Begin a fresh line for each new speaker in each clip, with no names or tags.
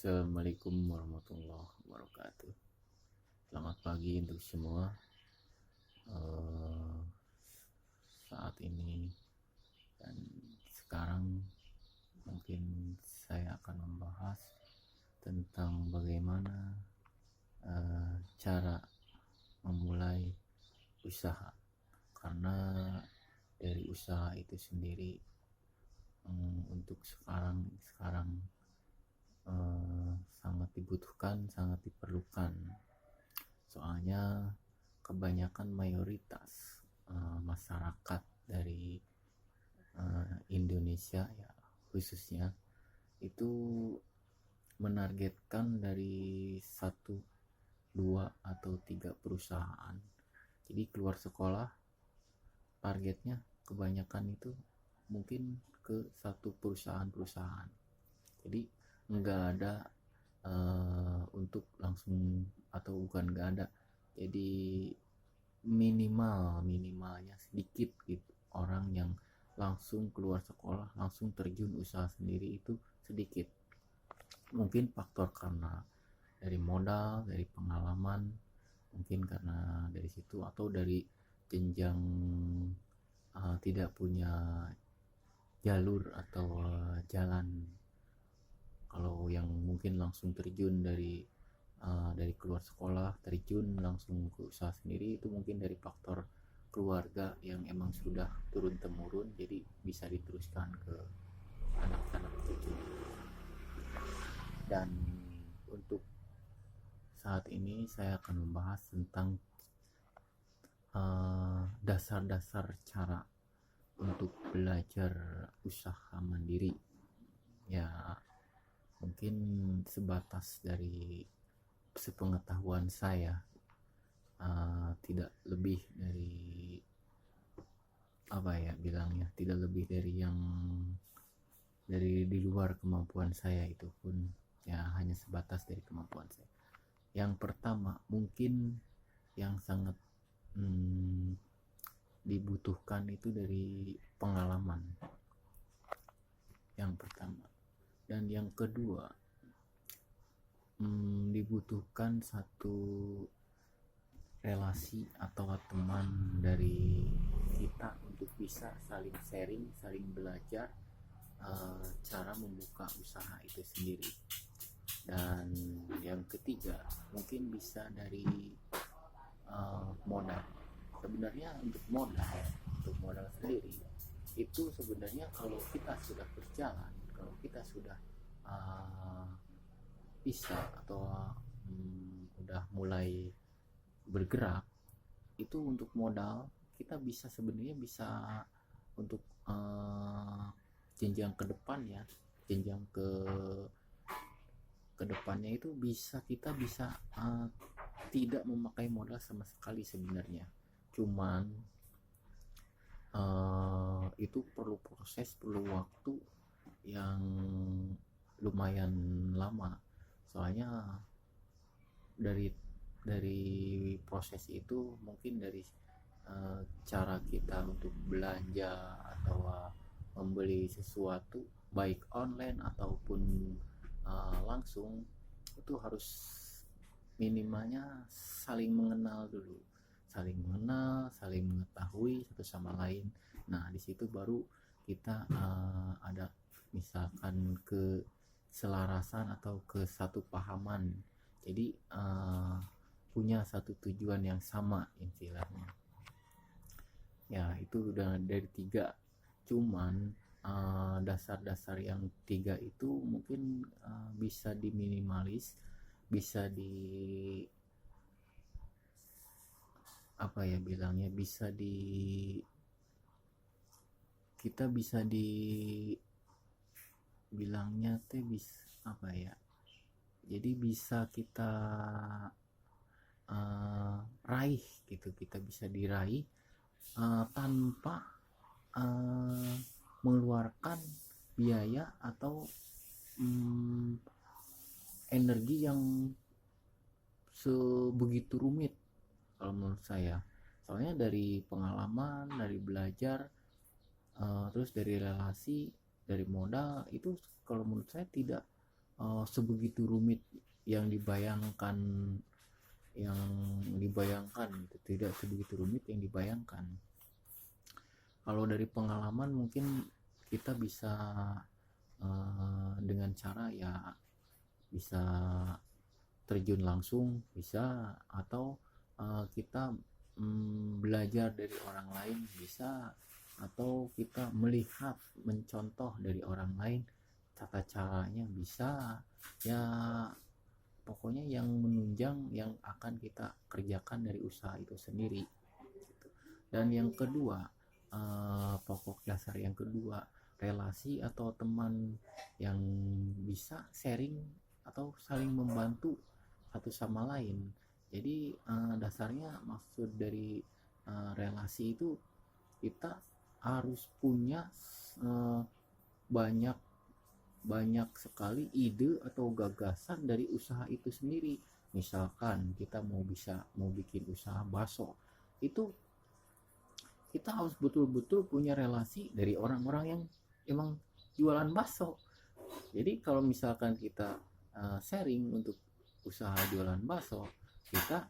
Assalamualaikum warahmatullahi wabarakatuh. Selamat pagi untuk semua. Eh, Saat ini dan sekarang mungkin saya akan membahas tentang bagaimana cara memulai usaha. Karena dari usaha itu sendiri untuk sekarang sangat dibutuhkan, sangat diperlukan. Soalnya kebanyakan mayoritas masyarakat dari Indonesia ya khususnya itu menargetkan dari 1, 2 atau 3 perusahaan. Jadi keluar sekolah targetnya kebanyakan itu mungkin ke satu perusahaan. Jadi nggak ada untuk langsung, atau bukan nggak ada, jadi minimalnya sedikit gitu orang yang langsung keluar sekolah langsung terjun usaha sendiri itu sedikit. Mungkin faktor karena dari modal, dari pengalaman, mungkin karena dari situ, atau dari jenjang tidak punya jalur atau jalan. Kalau yang mungkin langsung terjun dari keluar sekolah terjun langsung ke usaha sendiri, itu mungkin dari faktor keluarga yang emang sudah turun temurun, jadi bisa diteruskan ke anak-anak cucu. Dan untuk saat ini saya akan membahas tentang dasar-dasar cara untuk belajar usaha mandiri. Ya, mungkin sebatas dari sepengetahuan saya, tidak lebih dari tidak lebih dari yang dari di luar kemampuan saya, itu pun ya hanya sebatas dari kemampuan saya. Yang pertama mungkin yang sangat dibutuhkan itu dari pengalaman, yang pertama. Dan yang kedua, dibutuhkan satu relasi atau teman dari kita untuk bisa saling sharing, saling belajar cara membuka usaha itu sendiri. Dan yang ketiga mungkin bisa dari modal. Sebenarnya untuk modal sendiri itu sebenarnya kalau kita sudah berjalan, kalau kita sudah bisa atau udah mulai bergerak, itu untuk modal kita bisa sebenarnya bisa untuk jenjang ke depan ya, jenjang ke depannya itu kita bisa tidak memakai modal sama sekali sebenarnya. Cuman itu perlu proses, perlu waktu yang lumayan lama. Soalnya dari proses itu mungkin dari cara kita untuk belanja atau membeli sesuatu baik online ataupun langsung, itu harus minimalnya saling mengenal dulu, saling mengetahui satu sama lain. Nah di situ baru kita ada misalkan keselarasan atau kesatupahaman, jadi punya satu tujuan yang sama istilahnya. Ya itu udah dari 3. Cuman dasar-dasar yang 3 itu mungkin bisa diminimalis, bisa kita bisa bilangnya jadi bisa kita raih gitu, kita bisa diraih tanpa mengeluarkan biaya atau energi yang sebegitu rumit kalau menurut saya. Soalnya dari pengalaman, dari belajar, terus dari relasi, dari modal, itu kalau menurut saya tidak sebegitu rumit yang dibayangkan, yang dibayangkan gitu, tidak sebegitu rumit yang dibayangkan. Kalau dari pengalaman mungkin kita bisa dengan cara ya bisa terjun langsung bisa, atau kita belajar dari orang lain bisa, atau kita melihat mencontoh dari orang lain tata caranya bisa, ya pokoknya yang menunjang yang akan kita kerjakan dari usaha itu sendiri. Dan yang kedua, pokok dasar yang kedua, relasi atau teman yang bisa sharing atau saling membantu satu sama lain. Jadi dasarnya maksud dari relasi itu kita harus punya banyak banyak sekali ide atau gagasan dari usaha itu sendiri. Misalkan kita mau bikin usaha bakso, itu kita harus betul-betul punya relasi dari orang-orang yang emang jualan bakso. Jadi kalau misalkan kita sharing untuk usaha jualan bakso, kita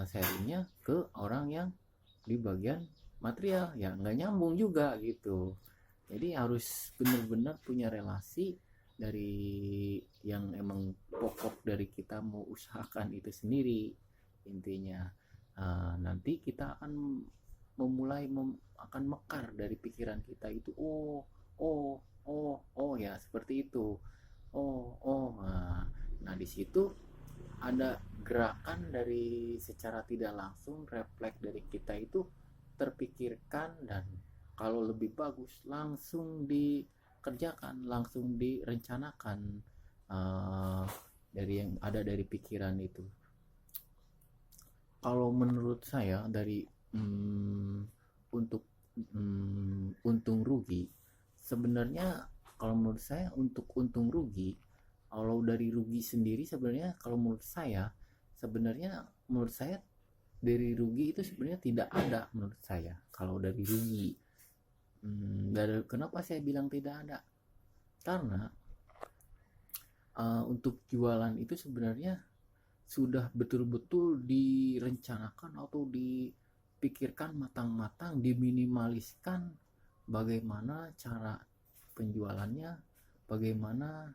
sharingnya ke orang yang di bagian material, ya nggak nyambung juga gitu. Jadi harus benar-benar punya relasi dari yang emang pokok dari kita mau usahakan itu sendiri. Intinya nanti kita akan memulai akan mekar dari pikiran kita itu, ya seperti itu, nah di situ ada gerakan dari secara tidak langsung, refleks dari kita itu terpikirkan, dan kalau lebih bagus langsung dikerjakan, langsung direncanakan dari yang ada dari pikiran itu. Kalau menurut saya dari untuk untung rugi, sebenarnya kalau menurut saya untuk untung rugi, kalau dari rugi sendiri sebenarnya kalau menurut saya dari rugi itu sebenarnya tidak ada menurut saya. Kalau dari rugi, kenapa saya bilang tidak ada? Karena untuk jualan itu sebenarnya sudah betul-betul direncanakan atau dipikirkan matang-matang, diminimaliskan bagaimana cara penjualannya, bagaimana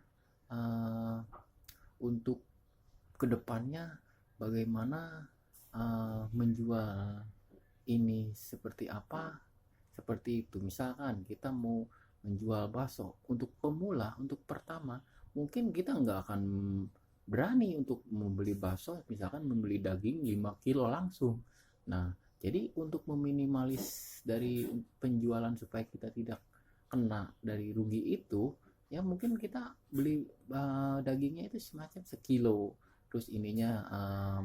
untuk kedepannya, bagaimana menjual ini seperti apa, seperti itu. Misalkan kita mau menjual bakso untuk pemula, untuk pertama, mungkin kita nggak akan berani untuk membeli bakso, misalkan membeli daging 5 kilo langsung. Nah, jadi untuk meminimalis dari penjualan supaya kita tidak kena dari rugi itu, ya mungkin kita beli dagingnya itu semacam sekilo, terus ininya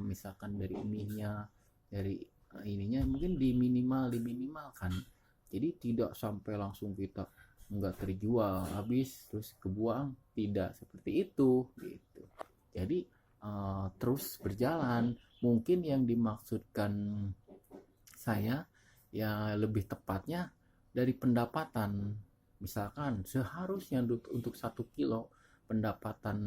misalkan dari ininya, dari ininya mungkin diminimalkan, jadi tidak sampai langsung kita nggak terjual habis terus kebuang, tidak seperti itu gitu. Jadi terus berjalan. Mungkin yang dimaksudkan saya ya lebih tepatnya dari pendapatan. Misalkan seharusnya untuk 1 kilo pendapatan,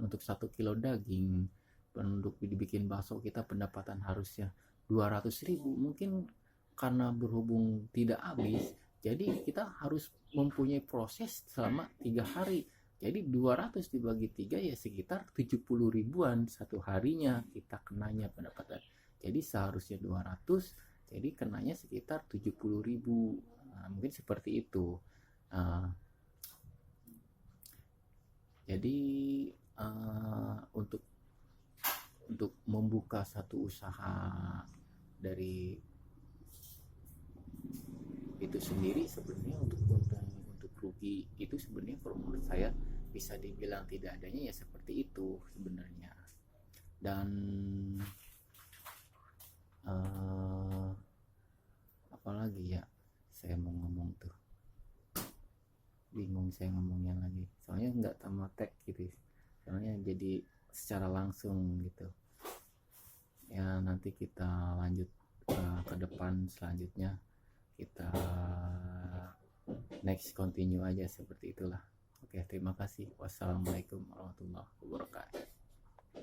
untuk 1 kilo daging untuk dibikin bakso kita pendapatan harusnya 200.000. Mungkin karena berhubung tidak habis, jadi kita harus mempunyai proses selama 3 hari. Jadi 200 dibagi 3 ya sekitar 70 ribuan satu harinya kita kenanya pendapatan. Jadi seharusnya 200, jadi kenanya sekitar 70 ribu. Nah, mungkin seperti itu. Jadi untuk membuka satu usaha dari itu sendiri sebenarnya untuk rugi itu sebenarnya kalau menurut saya bisa dibilang tidak adanya ya seperti itu sebenarnya. Dan apalagi ya saya mau ngomong tuh, bingung saya ngomongnya lagi, soalnya nggak tematek gitu, soalnya jadi secara langsung gitu ya. Nanti kita lanjut ke depan selanjutnya, kita next continue aja seperti itulah. Oke, terima Terima kasih. Wassalamualaikum warahmatullahi wabarakatuh.